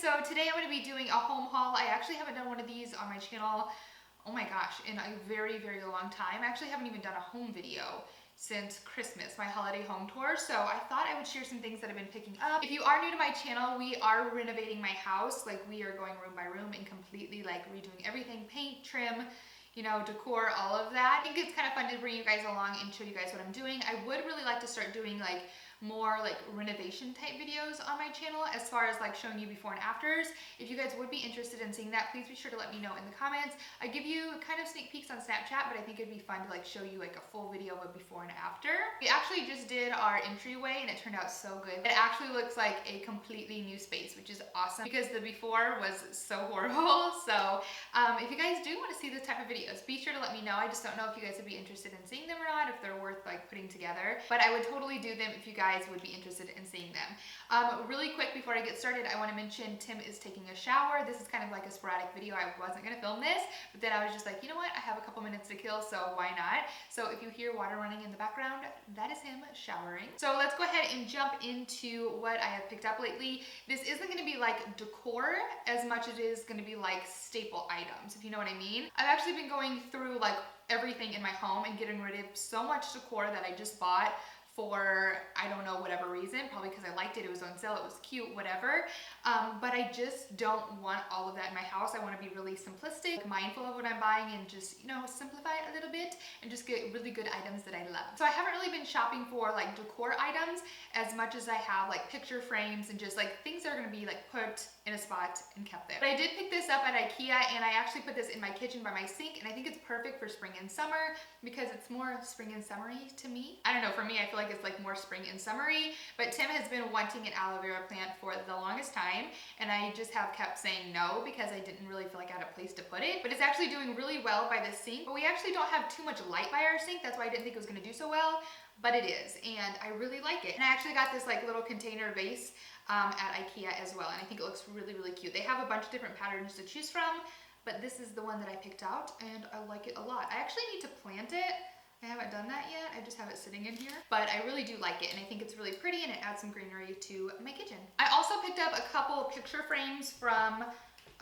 so today I'm going to be doing a home haul. I actually haven't done one of these on my channel, oh my gosh, in a very long time. I actually haven't even done a home video since Christmas, my holiday home tour. So I thought I would share some things that I've been picking up. If you are new to my channel, we are renovating my house. Like, we are going room by room and completely like redoing everything, paint, trim, you know, decor, all of that. I think it's kind of fun to bring you guys along and show you guys what I'm doing. I would really like to start doing like more like renovation type videos on my channel, as far as like showing you before and afters. If you guys would be interested in seeing that, please be sure to let me know in the comments. I give you kind of sneak peeks on Snapchat, but I think it'd be fun to like show you like a full video of a before and after. We actually just did our entryway and it turned out so good. It actually looks like a completely new space, which is awesome because the before was so horrible. So if you guys do want to see this type of videos, be sure to let me know. I just don't know if you guys would be interested in seeing them or not, if they're worth like putting together, but I would totally do them if you guys would be interested in seeing them. Really quick before I get started, I want to mention Tim is taking a shower. This is kind of like a sporadic video. I wasn't going to film this, but then I was just like, you know what, I have a couple minutes to kill, so why not? So if you hear water running in the background, that is him showering. So let's go ahead and jump into what I have picked up lately. This isn't going to be like decor as much as it is going to be like staple items, if you know what I mean. I've actually been going through like everything in my home and getting rid of so much decor that I just bought for, I don't know, whatever reason, probably because I liked it, it was on sale, it was cute, whatever. But I just don't want all of that in my house. I want to be really simplistic, mindful of what I'm buying, and just, you know, simplify it a little bit and just get really good items that I love. So I haven't really been shopping for like decor items as much as I have like picture frames and just like things that are going to be like put in a spot and kept there. But I did pick this up at IKEA, and I actually put this in my kitchen by my sink, and I think it's perfect for spring and summer because it's more spring and summery to me. I don't know, for me, I feel like it's like more spring and summery, but Tim has been wanting an aloe vera plant for the longest time, and I just have kept saying no because I didn't really feel like I had a place to put it. But it's actually doing really well by the sink, but we actually don't have too much light by our sink. That's why I didn't think it was going to do so well, but it is, and I really like it. And I actually got this like little container vase at IKEA as well, and I think it looks really cute. They have a bunch of different patterns to choose from, but this is the one that I picked out, and I like it a lot. I actually need to plant it. I haven't done that yet. I just have it sitting in here, but I really do like it, and I think it's really pretty, and it adds some greenery to my kitchen. I also picked up a couple picture frames from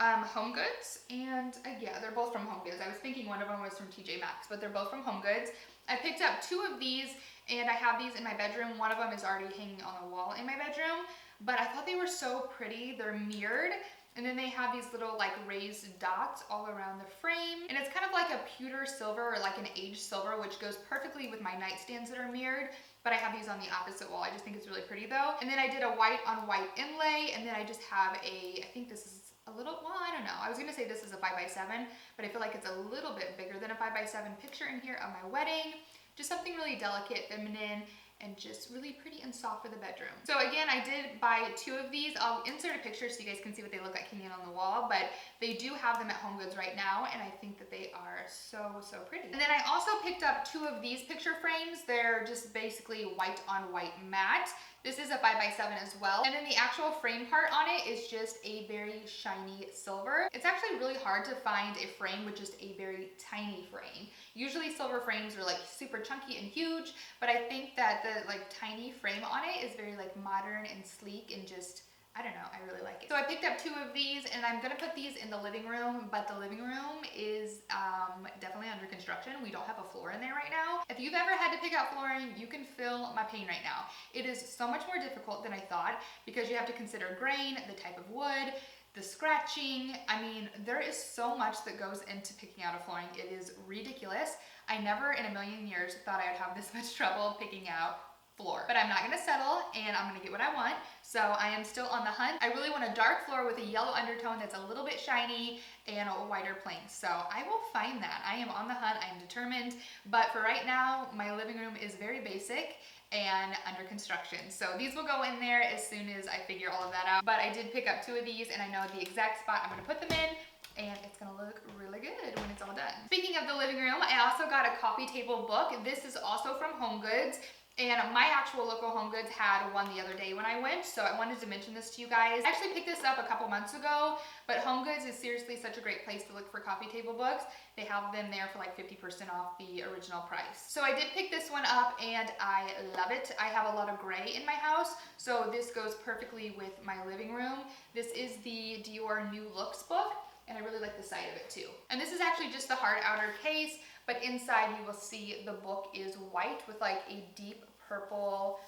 Homegoods, and yeah, they're both from Homegoods. I was thinking one of them was from TJ Maxx, but they're both from Homegoods. I picked up two of these, and I have these in my bedroom. One of them is already hanging on the wall in my bedroom, but I thought they were so pretty. They're mirrored, and then they have these little like raised dots all around the frame, and it's kind of like a pewter silver or like an aged silver, which goes perfectly with my nightstands that are mirrored. But I have these on the opposite wall. I just think it's really pretty though. And then I did a white on white inlay, and then I just have I think this is a little, well, I don't know. I was gonna say this is a 5x7, but I feel like it's a little bit bigger than a 5x7 picture in here of my wedding. Just something really delicate, feminine, and just really pretty and soft for the bedroom. So again, I did buy two of these. I'll insert a picture so you guys can see what they look like hanging on the wall, but they do have them at Homegoods right now, and I think that they are so pretty. And then I also picked up two of these picture frames. They're just basically white on white matte. This is a 5x7 as well. And then the actual frame part on it is just a very shiny silver. It's actually really hard to find a frame with just a very tiny frame. Usually silver frames are like super chunky and huge, but I think that the like tiny frame on it is very like modern and sleek and just, I don't know, I really like it. So I picked up two of these, and I'm gonna put these in the living room, but the living room is definitely under construction. We don't have a floor in there right now. If you've ever had to pick out flooring, you can feel my pain right now. It is so much more difficult than I thought because you have to consider grain, the type of wood, the scratching. I mean, there is so much that goes into picking out a flooring. It is ridiculous. I never in a million years thought I would have this much trouble picking out floor, but I'm not gonna settle, and I'm gonna get what I want. So I am still on the hunt. I really want a dark floor with a yellow undertone that's a little bit shiny and a wider plank. So I will find that. I am on the hunt. I am determined. But for right now, my living room is very basic and under construction. So these will go in there as soon as I figure all of that out. But I did pick up two of these, and I know the exact spot I'm gonna put them in, and it's gonna look really good when it's all done. Speaking of the living room, I also got a coffee table book. This is also from Homegoods. And my actual local HomeGoods had one the other day when I went, so I wanted to mention this to you guys. I actually picked this up a couple months ago, but HomeGoods is seriously such a great place to look for coffee table books. They have them there for like 50% off the original price. So I did pick this one up and I love it. I have a lot of gray in my house, so this goes perfectly with my living room. This is the Dior New Looks book, and I really like the side of it too. And this is actually just the hard outer case, but inside you will see the book is white with like a deep purple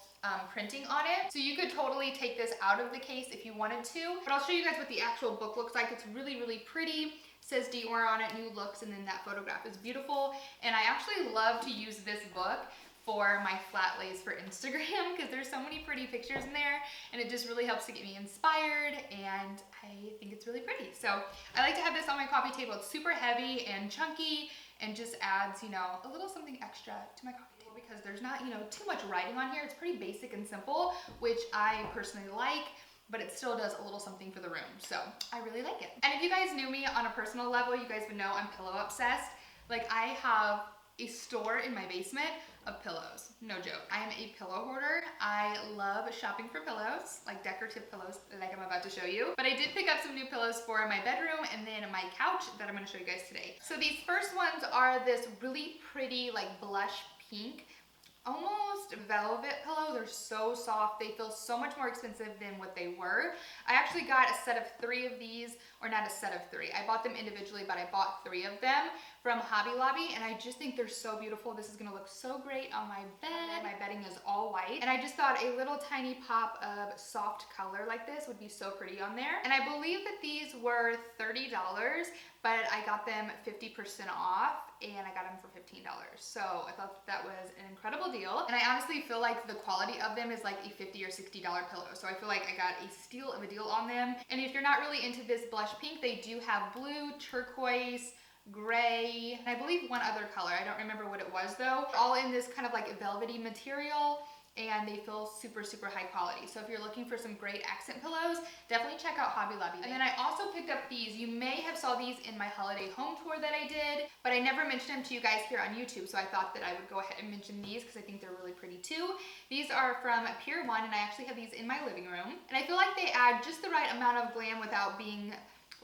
printing on it. So you could totally take this out of the case if you wanted to, but I'll show you guys what the actual book looks like. It's really, really pretty. It says Dior on it, New Looks, and then that photograph is beautiful. And I actually love to use this book for my flat lays for Instagram because there's so many pretty pictures in there, and it just really helps to get me inspired, and I think it's really pretty. So I like to have this on my coffee table. It's super heavy and chunky and just adds, you know, a little something extra to my coffee table because there's not, you know, too much writing on here. It's pretty basic and simple, which I personally like, but it still does a little something for the room. So I really like it. And if you guys knew me on a personal level, you guys would know I'm pillow obsessed. Like, I have a store in my basement of pillows. No joke. I am a pillow hoarder. I love shopping for pillows, like decorative pillows like I'm about to show you. But I did pick up some new pillows for my bedroom and then my couch that I'm going to show you guys today. So these first ones are this really pretty like blush pink, almost velvet pillow. They're so soft. They feel so much more expensive than what they were. I actually got a set of 3 of these, or not a set of 3. I bought them individually, but I bought 3 of them from Hobby Lobby, and I just think they're so beautiful. This is gonna look so great on my bed. My bedding is all white, and I just thought a little tiny pop of soft color like this would be so pretty on there. And I believe that these were $30, but I got them 50% off, and I got them for $15. So I thought that was an incredible deal. And I honestly feel like the quality of them is like a $50 or $60 pillow. So I feel like I got a steal of a deal on them. And if you're not really into this blush pink, they do have blue, turquoise, gray, and I believe one other color. I don't remember what it was though. All in this kind of like velvety material, and they feel super, super high quality. So if you're looking for some great accent pillows, definitely check out Hobby Lobby. And then I also picked up these. You may have saw these in my holiday home tour that I did, but I never mentioned them to you guys here on YouTube, so I thought that I would go ahead and mention these because I think they're really pretty too. These are from Pier, and I actually have these in my living room. And I feel like they add just the right amount of glam without being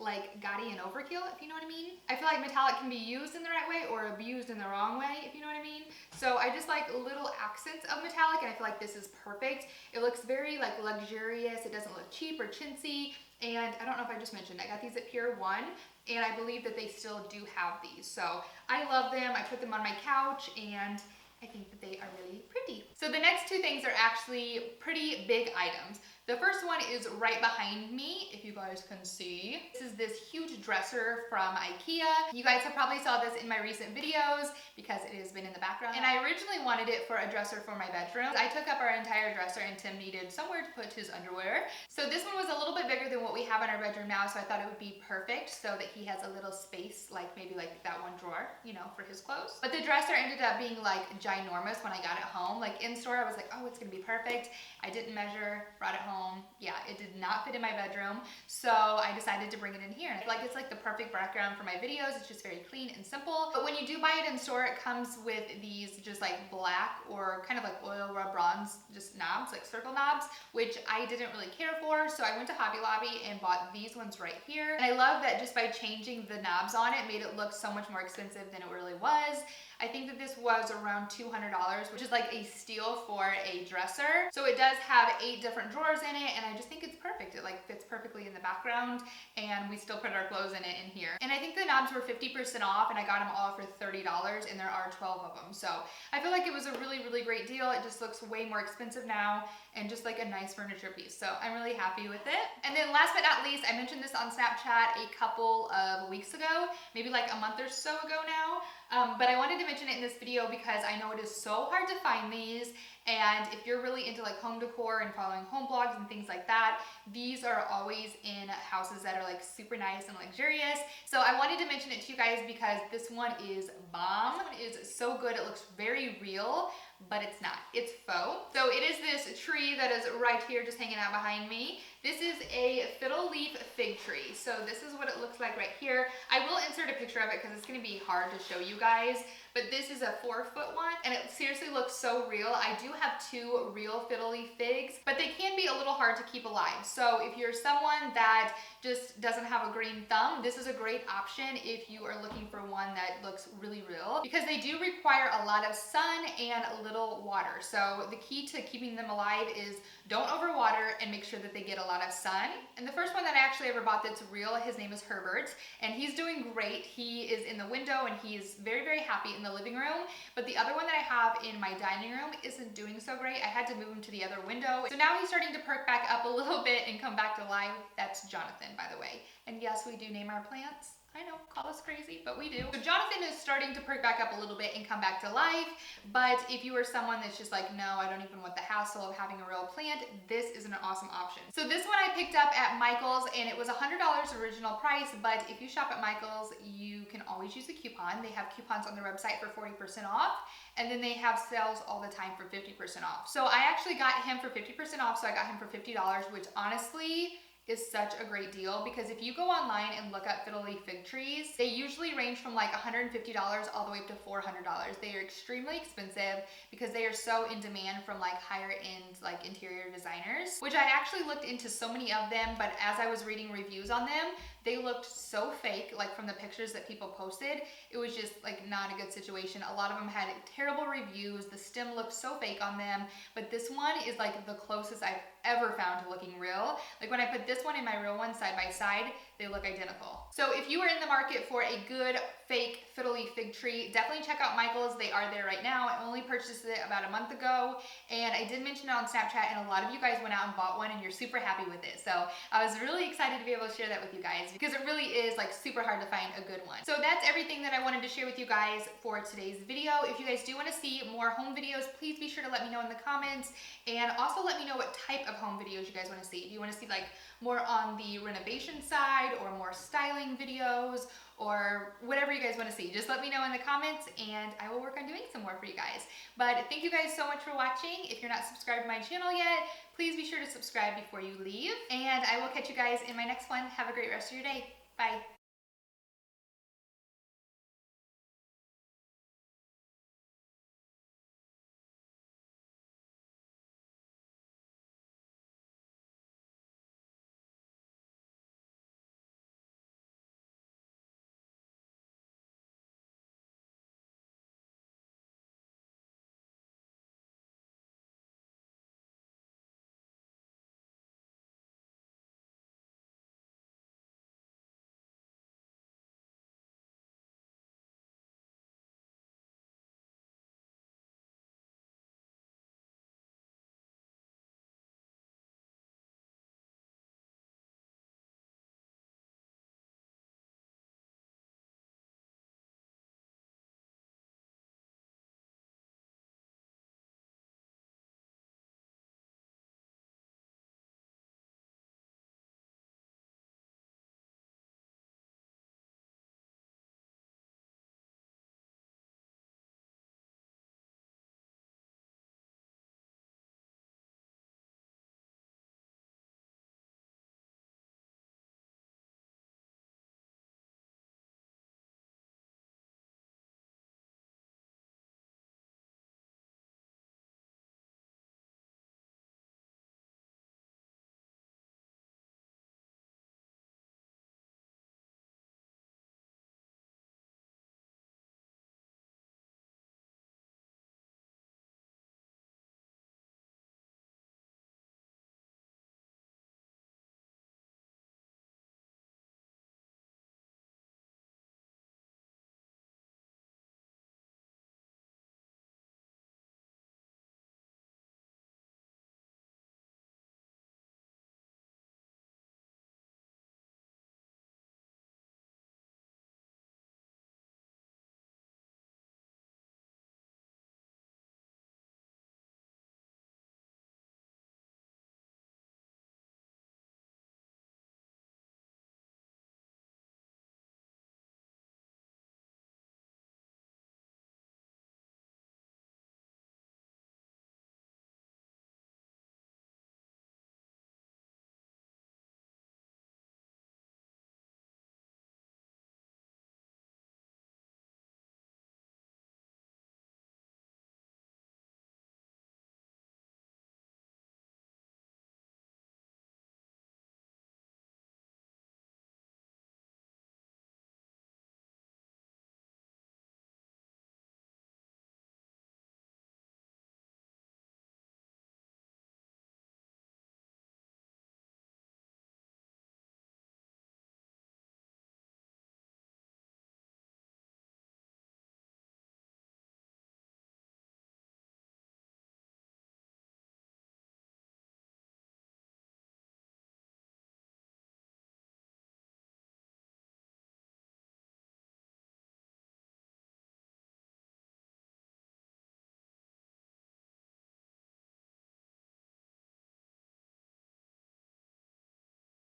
like gaudy and overkill, if you know what I mean. I feel like metallic can be used in the right way or abused in the wrong way, if you know what I mean. So I just like little accents of metallic, and I feel like this is perfect. It looks very like luxurious. It doesn't look cheap or chintzy. And I don't know if I just mentioned, I got these at Pier 1, and I believe that they still do have these. So I love them. I put them on my couch, and I think that they are really pretty. So the next 2 things are actually pretty big items. The first one is right behind me, if you guys can see. This is this huge dresser from IKEA. You guys have probably saw this in my recent videos because it has been in the background. And I originally wanted it for a dresser for my bedroom. I took up our entire dresser and Tim needed somewhere to put his underwear. So this one was a little bit bigger than what we have in our bedroom now, so I thought it would be perfect so that he has a little space, like maybe like that one drawer, you know, for his clothes. But the dresser ended up being like ginormous when I got it home. Like in store, I was like, oh, it's gonna be perfect. I didn't measure, brought it home. Yeah, it did not fit in my bedroom, so I decided to bring it in here. And I feel like it's like the perfect background for my videos. It's just very clean and simple. But when you do buy it in store, it comes with these just like black or kind of like oil rub bronze just knobs, like circle knobs, which I didn't really care for. So I went to Hobby Lobby and bought these ones right here. And I love that just by changing the knobs on it made it look so much more expensive than it really was. I think that this was around $200, which is like a steal for a dresser. So it does have 8 different drawers in it, and I just think it's perfect. It like fits perfectly in the background, and we still put our clothes in it in here. And I think the knobs were 50% off, and I got them all for $30, and there are 12 of them. So I feel like it was a really, really great deal. It just looks way more expensive now, and just like a nice furniture piece. So I'm really happy with it. And then last but not least, I mentioned this on Snapchat a couple of weeks ago, maybe like a month or so ago now. But I wanted to mention it in this video because I know it is so hard to find these, and if you're really into like home decor and following home blogs and things like that, these are always in houses that are like super nice and luxurious. So I wanted to mention it to you guys because this one is bomb. It is so good. It looks very real, but it's not. It's faux. So it is this tree that is right here just hanging out behind me. This is a fiddle leaf fig tree. So this is what it looks like right here. I will insert a picture of it because it's gonna be hard to show you guys, but this is a 4-foot one and it seriously looks so real. I do have 2 real fiddle leaf figs, but they can be a little hard to keep alive. So if you're someone that just doesn't have a green thumb, this is a great option if you are looking for one that looks really real, because they do require a lot of sun and a little water. So the key to keeping them alive is don't overwater and make sure that they get a lot of sun. And the first one that I actually ever bought that's real, his name is Herbert, and he's doing great. He is in the window and he's very, very happy in the living room. But the other one that I have in my dining room isn't doing so great. I had to move him to the other window. So now he's starting to perk back up a little bit and come back to life. That's Jonathan, by the way. And yes, we do name our plants. I know, call us crazy, but we do. So Jonathan is starting to perk back up a little bit and come back to life. But if you are someone that's just like, no, I don't even want the hassle of having a real plant, this is an awesome option. So this one I picked up at Michael's and it was $100 original price, but if you shop at Michael's, you can always use a coupon. They have coupons on their website for 40% off. And then they have sales all the time for 50% off. So I actually got him for 50% off, so I got him for $50, which honestly is such a great deal, because if you go online and look up fiddle leaf fig trees, they usually range from like $150 all the way up to $400. They are extremely expensive because they are so in demand from like higher end like interior designers, which I actually looked into so many of them, but as I was reading reviews on them, they looked so fake, like from the pictures that people posted. It was just like not a good situation. A lot of them had terrible reviews. The stem looked so fake on them, but this one is like the closest I've ever found to looking real. Like when I put this one and my real one side by side, they look identical. So if you are in the market for a good fake fiddle leaf fig tree, definitely check out Michael's. They are there right now. I only purchased it about a month ago, and I did mention it on Snapchat, and a lot of you guys went out and bought one and you're super happy with it. So I was really excited to be able to share that with you guys, because it really is like super hard to find a good one. So that's everything that I wanted to share with you guys for today's video. If you guys do want to see more home videos, please be sure to let me know in the comments, and also let me know what type of home videos you guys want to see. Do you want to see like more on the renovation side or more styling videos or whatever you guys want to see? Just let me know in the comments and I will work on doing some more for you guys. But thank you guys so much for watching. If you're not subscribed to my channel yet, please be sure to subscribe before you leave, and I will catch you guys in my next one. Have a great rest of your day. Bye.